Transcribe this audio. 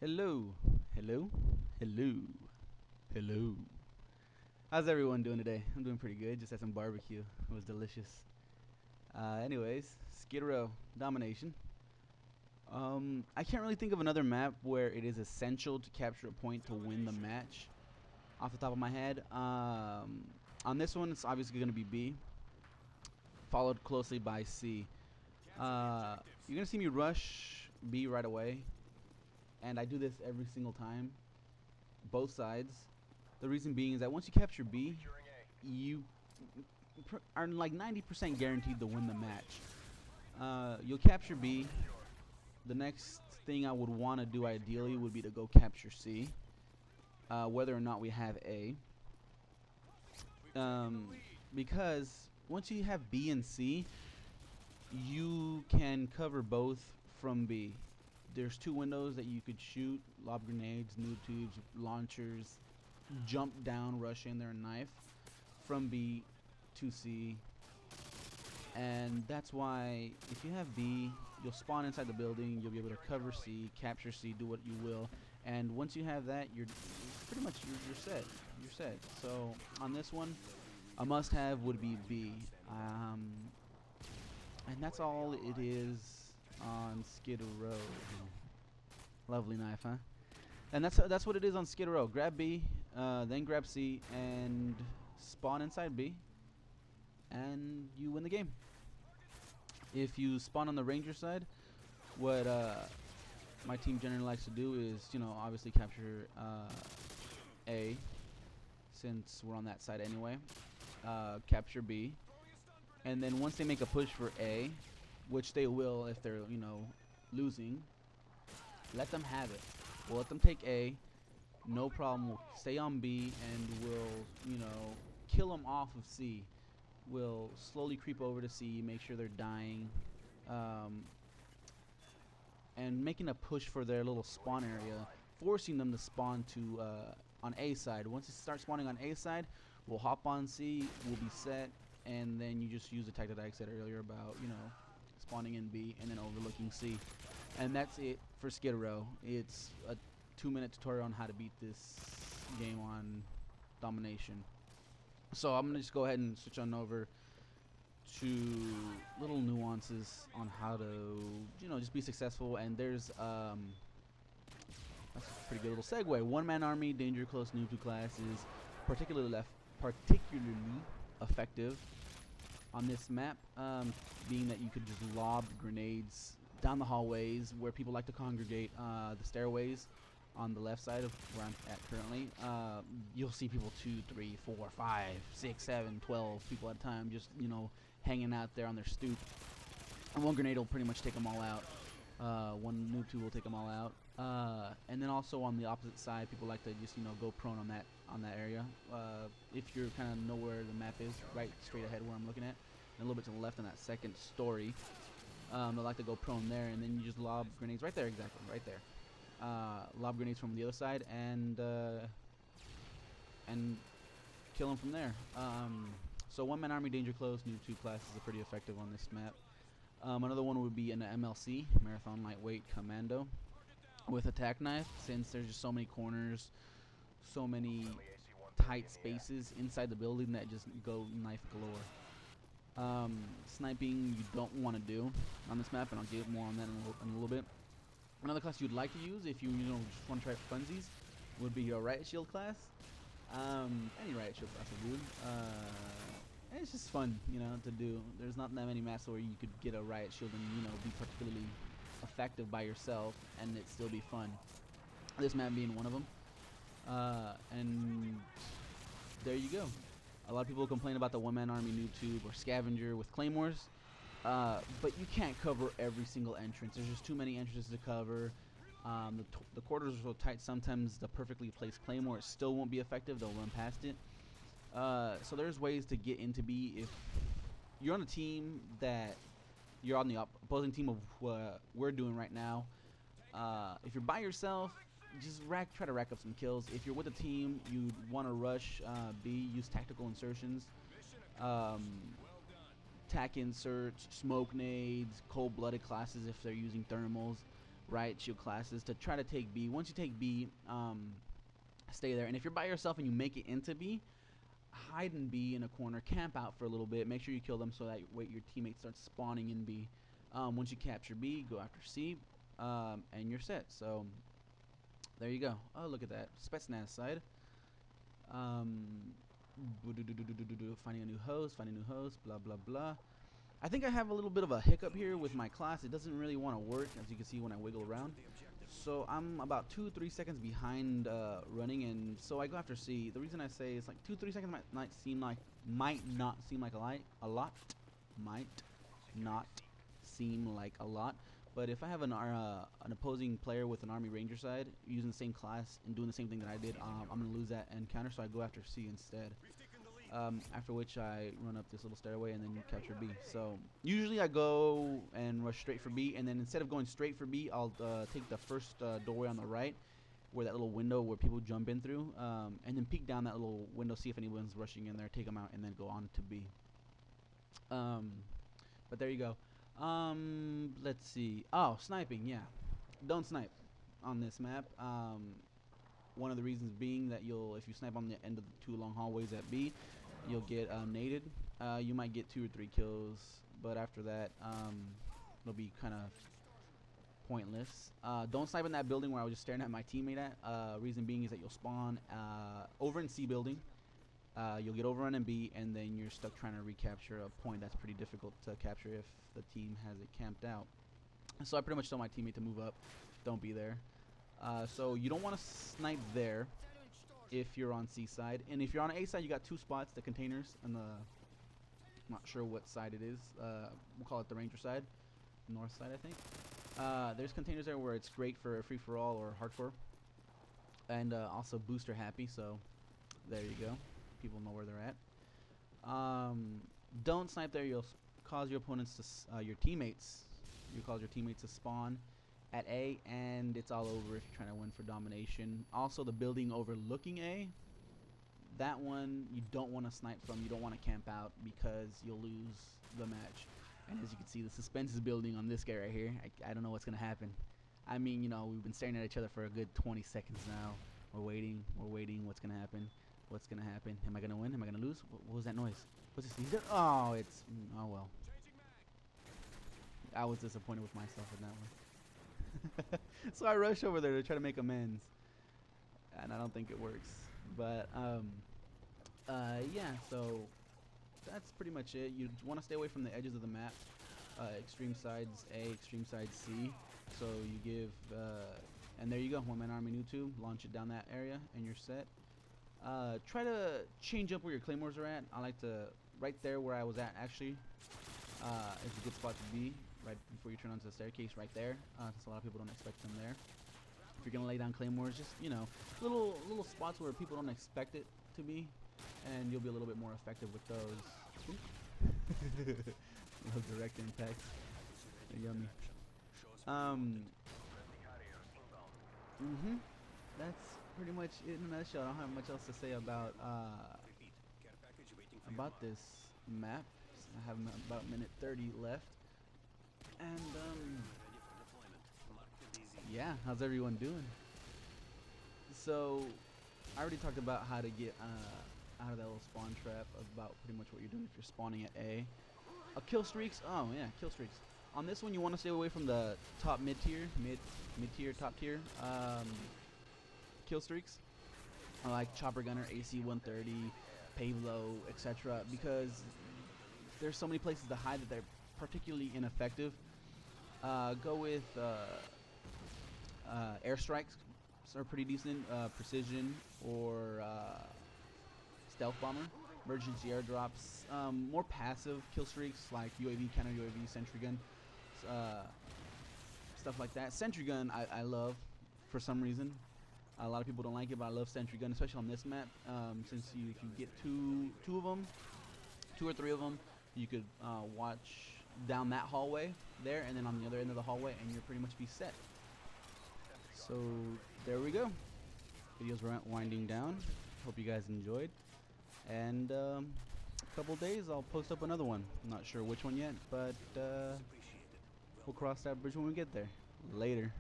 Hello, hello, hello, hello. How's everyone doing today? I'm doing pretty good. Just had some barbecue. It was delicious. Anyways, Skidrow Domination. I can't really think of another map where it is essential to capture a point to win the match off the top of my head. On this one, it's obviously going to be B, followed closely by C. You're going to see me rush B right away, and I do this every single time, both sides. The reason being is that once you capture B, you are like 90% guaranteed to win the match. You'll capture B. The next thing I would want to do ideally would be to go capture C, whether or not we have A. Because once you have B and C, you can cover both from B. There's two windows that you could shoot: lob grenades, noob tubes, launchers, jump down, rush in there, and knife from B to C. And that's why if you have B, you'll spawn inside the building, you'll be able to cover C, capture C, do what you will. And once you have that, you're pretty much you're set. You're set. So on this one, a must-have would be B. And that's all it is on Skidrow. Lovely knife, huh? And that's what it is on Skidrow. Grab B, then grab C, and spawn inside B, and you win the game. If you spawn on the Ranger side, what my team generally likes to do is, obviously capture A, since we're on that side anyway. Capture B, and then once they make a push for A, which they will if they're losing, let them have it. We'll let them take A, no problem. We'll stay on B, and we'll kill them off of C. We'll slowly creep over to C, make sure they're dying, and making a push for their little spawn area, forcing them to spawn to on A side. Once it starts spawning on A side, we'll hop on C, we'll be set, and then you just use the tactic that I said earlier about spawning in B and then overlooking C. And that's it for Skidrow. It's a 2-minute tutorial on how to beat this game on Domination. So I'm going to just go ahead and switch on over to little nuances on how to, just be successful. And there's, that's a pretty good little segue. One-man army, danger close, noob to class is particularly effective on this map, being that you could just lob grenades down the hallways where people like to congregate, the stairways on the left side of where I'm at currently. You'll see people 2, 3, 4, 5, 6, 7, 12 people at a time just hanging out there on their stoop, and one grenade will pretty much take them all out. One noob tube will take them all out. And then also on the opposite side, people like to just go prone on that area. If you're kind of know where the map is, right straight ahead where I'm looking at, and a little bit to the left on that second story, they like to go prone there, and then you just lob grenades right there, exactly right there. Lob grenades from the other side, and kill them from there. So one-man army, danger close, noob tube classes are pretty effective on this map. Another one would be an MLC, Marathon Lightweight Commando, with attack knife, since there's just so many corners, so many tight spaces inside the building that just go knife galore. Sniping you don't want to do on this map, and I'll get more on that in a little bit. Another class you'd like to use if you just want to try funsies would be your riot shield class. Any riot shield class will do. And it's just fun, to do. There's not that many maps where you could get a riot shield and be particularly effective by yourself and it still be fun. This map being one of them. And there you go. A lot of people complain about the one-man army noob tube or scavenger with claymores. But you can't cover every single entrance. There's just too many entrances to cover. The quarters are so tight, sometimes the perfectly placed claymore still won't be effective. They'll run past it. So there's ways to get into B. If you're on a team that you're on the opposing team of what we're doing right now, if you're by yourself, just try to rack up some kills. If you're with a team, you want to rush B, use tactical insertions. Tac inserts, smoke nades, cold-blooded classes if they're using thermals, riot shield classes to try to take B. Once you take B, stay there. And if you're by yourself and you make it into B, hide in B in a corner, camp out for a little bit, make sure you kill them so that your teammates start spawning in B. Once you capture B, go after C, and you're set. So there you go. Oh, look at that. Spetsnaz side. Finding a new host, blah, blah, blah. I think I have a little bit of a hiccup here with my class. It doesn't really want to work, as you can see when I wiggle around. So I'm about 2-3 seconds behind running, and so I go after C. The reason I say it's like 2-3 seconds might not seem like a lot, but if I have an opposing player with an Army Ranger side using the same class and doing the same thing that I did, I'm gonna lose that encounter, so I go after C instead. After which I run up this little stairway and then capture B. So usually I go and rush straight for B, and then instead of going straight for B, I'll take the first doorway on the right, where that little window where people jump in through, and then peek down that little window, see if anyone's rushing in there, take them out, and then go on to B. But there you go. Let's see. Oh, sniping, yeah. Don't snipe on this map. One of the reasons being that if you snipe on the end of the 2 long hallways at B, you'll get naded. You might get 2 or 3 kills, but after that, it'll be kind of pointless. Don't snipe in that building where I was just staring at my teammate at. Reason being is that you'll spawn over in C building. You'll get overrun in B, and then you're stuck trying to recapture a point that's pretty difficult to capture if the team has it camped out. So I pretty much tell my teammate to move up. Don't be there. So you don't want to snipe there if you're on C side. And if you're on A side, you got 2 spots, the containers and I'm not sure what side it is. We'll call it the Ranger side, north side, I think. There's containers there where it's great for free-for-all or hardcore. And also booster happy, so there you go. People know where they're at. Don't snipe there. You'll cause your opponents to, your teammates to spawn at A, and it's all over if you're trying to win for domination. Also, the building overlooking A, that one you don't want to snipe from. You don't want to camp out because you'll lose the match. And as you can see, the suspense is building on this guy right here. I don't know what's going to happen. I mean, you know, we've been staring at each other for a good 20 seconds now. We're waiting. What's going to happen? What's going to happen? Am I going to win? Am I going to lose? What was that noise? What's this? Oh, it's... Oh, well. I was disappointed with myself in that one. So I rush over there to try to make amends, and I don't think it works. But yeah, so that's pretty much it. You want to stay away from the edges of the map. Extreme sides A, extreme side C. So you give and there you go, one-man army new tube. Launch it down that area, and you're set. Try to change up where your claymores are at. I like to right there where I was at actually. Is a good spot to be. Right before you turn onto the staircase, right there, since a lot of people don't expect them there. If you're gonna lay down claymores, just, you know, little spots where people don't expect it to be, and you'll be a little bit more effective with those. Love direct impacts. They're yummy. That's pretty much it in a nutshell. I don't have much else to say about this map. I have about minute 30 left. And yeah, how's everyone doing? So I already talked about how to get out of that little spawn trap, about pretty much what you're doing if you're spawning at A. Kill streaks. Oh yeah, kill streaks. On this one, you want to stay away from the top mid tier, top tier kill streaks, like Chopper Gunner, AC 130, Pavlo, etc. Because there's so many places to hide that they're particularly ineffective. Go with airstrikes, are pretty decent. Precision or stealth bomber, emergency airdrops. More passive kill streaks like UAV, counter UAV, sentry gun, stuff like that. Sentry gun I love for some reason. A lot of people don't like it, but I love sentry gun, especially on this map. Since you can get two or three of them, you could watch down that hallway there, and then on the other end of the hallway, and you're pretty much be set. So there we go. Video's winding down. Hope you guys enjoyed, and a couple days I'll post up another one. I'm not sure which one yet, but we'll cross that bridge when we get there. Later.